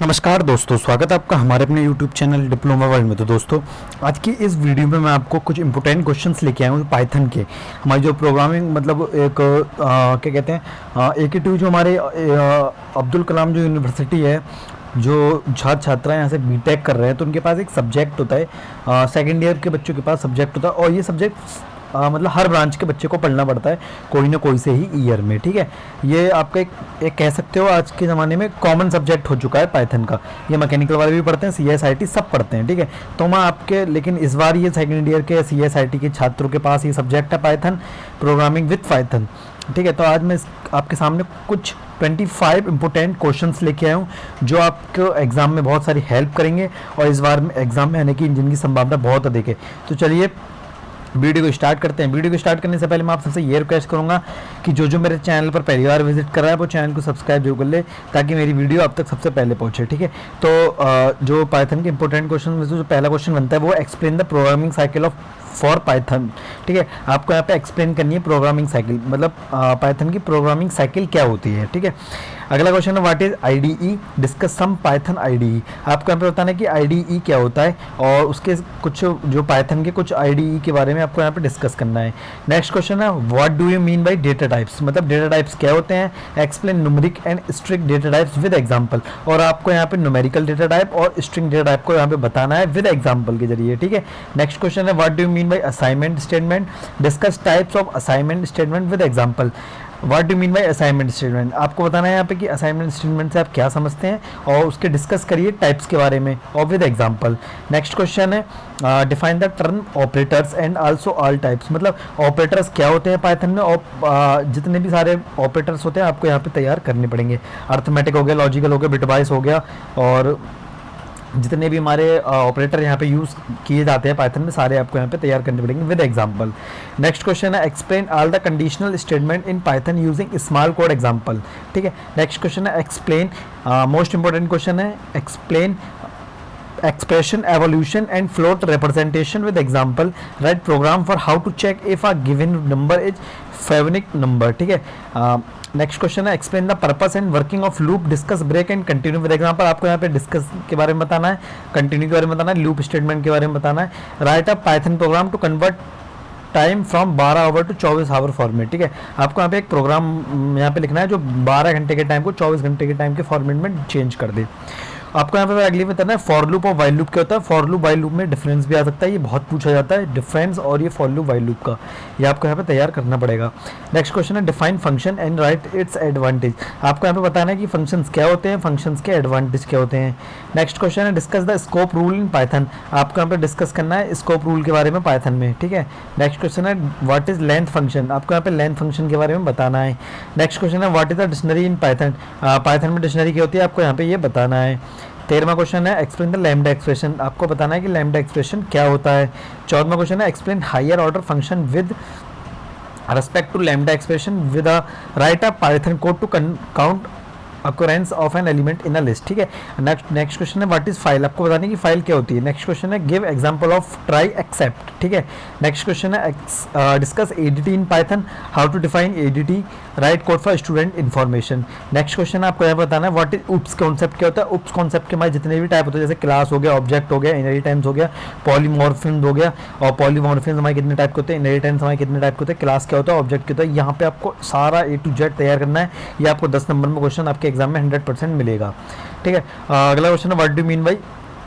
नमस्कार दोस्तों, स्वागत है आपका हमारे अपने YouTube चैनल डिप्लोमा वर्ल्ड में। तो दोस्तों, आज की इस वीडियो में मैं आपको कुछ इंपॉर्टेंट क्वेश्चंस लेके आया हूँ पाइथन के। हमारी जो प्रोग्रामिंग मतलब एक क्या कहते हैं AKTU जो हमारे अब्दुल कलाम जो यूनिवर्सिटी है, जो छात्र छात्राएं यहाँ से बीटेक कर रहे हैं, तो उनके पास एक सब्जेक्ट होता है। सेकेंड ईयर के बच्चों के पास सब्जेक्ट होता है, और ये सब्जेक्ट मतलब हर ब्रांच के बच्चे को पढ़ना पड़ता है कोई ना कोई से ही ईयर में। ठीक है, ये आपका एक कह सकते हो आज के ज़माने में कॉमन सब्जेक्ट हो चुका है पाइथन का। ये मैकेनिकल वाले भी पढ़ते हैं, CSIT सब पढ़ते हैं। ठीक है, तो मैं आपके लेकिन इस बार ये सेकेंड ईयर के CSIT के छात्रों के पास ये सब्जेक्ट है पाइथन, प्रोग्रामिंग विथ पाइथन। ठीक है, तो आज मैं आपके सामने कुछ 25 इंपॉर्टेंट क्वेश्चंस लेके आया हूँ जो आपको एग्जाम में बहुत सारी हेल्प करेंगे, और इस बार एग्जाम में आने की जिनकी संभावना बहुत अधिक है। तो चलिए वीडियो को स्टार्ट करते हैं। वीडियो को स्टार्ट करने से पहले मैं आप सबसे ये रिक्वेस्ट करूंगा कि जो मेरे चैनल पर पहली बार विजिट कर रहा है वो चैनल को सब्सक्राइब जरूर कर ले, ताकि मेरी वीडियो आप तक सबसे पहले पहुंचे। ठीक है, तो जो पाइथन के इंपॉर्टेंट क्वेश्चन में से जो पहला क्वेश्चन बनता है वो explain the programming cycle of for Python. ठीक है, आपको यहाँ पे एक्सप्लेन करनी है प्रोग्रामिंग साइकिल, मतलब पाइथन की प्रोग्रामिंग साइकिल क्या होती है। ठीक है, अगला क्वेश्चन है what is IDE, discuss some Python IDE। आपको यहाँ पे बताना है कि IDE क्या होता है, और उसके कुछ जो पाइथन के कुछ IDE के बारे में आपको यहाँ पे डिस्कस करना है। नेक्स्ट क्वेश्चन है what do you mean by data types, मतलब डेटा टाइप्स क्या होते हैं। Explain numeric and string data types with example, और आपको यहाँ पे न्यूमेरिकल डेटा टाइप और स्ट्रिंग डेटा टाइप को यहाँ पे बताना है विद एग्जांपल के जरिए। ठीक है, नेक्स्ट क्वेश्चन है what do you mean by assignment statement, discuss types of assignment statement with example. What do mean by assignment statement, आपको बताना है यहाँ पे कि असाइनमेंट स्टेटमेंट से आप क्या समझते हैं, और उसके डिस्कस करिए टाइप्स के बारे में और विद एग्जांपल। नेक्स्ट क्वेश्चन है define the term operators and also all types, मतलब ऑपरेटर्स क्या होते हैं पाइथन में, और जितने भी सारे ऑपरेटर्स होते हैं आपको यहाँ पे तैयार करने पड़ेंगे। अर्थमेटिक हो गया, लॉजिकल हो गया, बिटवाइस हो गया, और जितने भी हमारे ऑपरेटर यहाँ पे यूज़ किए जाते हैं पाइथन में, सारे आपको यहाँ पे तैयार करने पड़ेंगे विद एग्जांपल। नेक्स्ट क्वेश्चन है explain all the conditional statement in Python using small code example. ठीक है, नेक्स्ट क्वेश्चन है एक्सप्लेन, मोस्ट इंपॉर्टेंट क्वेश्चन है explain expression evolution and float representation with example, write program for how to check if a given number is Favourite number। ठीक है, next question है explain the purpose and working of loop, discuss break and continue with example. आपको यहाँ पे discuss के बारे में बताना है, कंटिन्यू के बारे में बताना है, लूप स्टेटमेंट के बारे में बताना है। Write a Python program to convert time from 12 hour to 24 hour format. ठीक है, आपको यहाँ पे एक प्रोग्राम यहाँ पे लिखना है जो 12 घंटे के टाइम को 24 घंटे के टाइम के फॉर्मेट में चेंज कर दे। आपको यहाँ पे अगली बताना है फॉर लूप और वाइल लूप क्या होता है। फॉर लूप वाइल लूप में डिफरेंस भी आ सकता है, ये बहुत पूछा जाता है डिफरेंस और ये फॉर लूप वाइल लूप का, ये आपको यहाँ पे तैयार करना पड़ेगा। नेक्स्ट क्वेश्चन है define function and right it's advantage. आपको यहाँ पे बताना है कि फंक्शंस क्या होते हैं, फंक्शंस के एडवांटेज क्या होते हैं। नेक्स्ट क्वेश्चन है discuss the scope rule in Python. आपको यहाँ पे डिस्कस करना है स्कोप रूल के बारे में पाइथन में। ठीक है, नेक्स्ट क्वेश्चन है व्हाट इज लेंथ फंक्शन। आपको यहाँ पे लेंथ फंक्शन के बारे में बताना है। नेक्स्ट क्वेश्चन है what is the dictionary in Python. Python में डिक्शनरी क्या होती है, आपको यहाँ पे ये बताना है। 13वां क्वेश्चन है एक्सप्लेन द लैम्डा एक्सप्रेशन। आपको बताना है कि लैम्डा एक्सप्रेशन क्या होता है। 14वां क्वेश्चन है explain higher order function with respect to lambda expression with a write a python code to count occurrence of an element in a list। ठीक है, नेक्स्ट क्वेश्चन है व्हाट इज फाइल। आपको बताने की फाइल क्या होती है। नेक्स्ट क्वेश्चन है give example of try except. ठीक है, नेक्स्ट क्वेश्चन है discuss ADT in Python, how to define ADT, write code for student information. Next question है आपको यह बताना है व्हाट इज उप्स कॉन्सेप्ट क्या होता है। उप्स कॉन्सेप्ट के हमारे जितने भी टाइप होते हैं, जैसे क्लास हो गया, ऑब्जेक्ट हो गया, इनहेरिटेंस हो गया, पॉलीमॉर्फिज्म हो गया, और पॉलीमॉर्फिज्म हमारे कितने टाइप के होते हैं, इनहेरिटेंस हमारे कितने टाइप के होते हैं, क्लास क्या होता है, ऑब्जेक्ट क्या होता है। यहाँ पे आपको सारा A to Z तैयार करना है। ये आपको 10 नंबर में क्वेश्चन आपके एग्जाम में 100% मिलेगा। ठीक है, अगला क्वेश्चन है what do mean by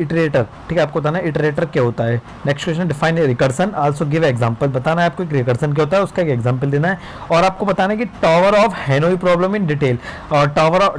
iterator. ठीक है, आपको बताना है इटरेटर क्या होता है। Next question define recursion, also give example. बताना है आपको रिकर्सन क्या होता है, उसका एक एग्जांपल देना है। और आपको बताना है कि tower of Hanoi problem in detail, और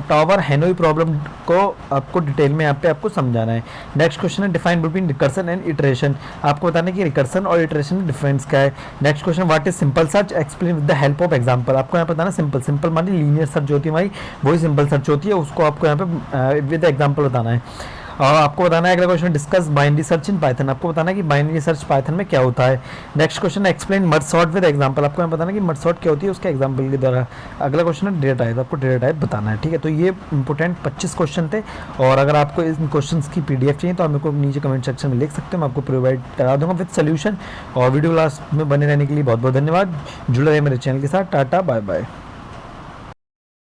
टावर हेनोई प्रॉब्लम को आपको डिटेल में यहाँ पे आपको समझाना है। नेक्स्ट क्वेश्चन है define between recursion and iteration. आपको बताना है कि रिकर्सन और इटरेशन में डिफरेंस क्या है। Next question what is simple search, explain with the help of example. आपको यहाँ पे बताना सिंपल मानी लीनियर सर्च होती है हमारी, वही सिंपल सर्च होती है, उसको आपको यहाँ पे विद एग्जांपल बताना है। और आपको बताना है अगला question discuss binary search in Python. आपको बताना है कि बाइनरी सर्च पाइथन में क्या होता है। नेक्स्ट क्वेश्चन है explain merge sort with example. आपको यहाँ बताना है कि मर्ज सॉर्ट क्या होती है, उसके एग्जांपल के द्वारा। अगला क्वेश्चन है डेटा टाइप, आपको डेटा टाइप बताना है। ठीक है, तो ये इंपॉर्टेंट 25 क्वेश्चन थे, और अगर आपको इन क्वेश्चन की PDF चाहिए तो आप मेरे को नीचे कमेंट सेक्शन में लिख सकते हैं, मैं आपको प्रोवाइड करा दूंगा विद सोल्यूशन। और वीडियो क्लास में बने रहने के लिए बहुत बहुत धन्यवाद। जुड़े रहे मेरे चैनल के साथ। Tata bye bye.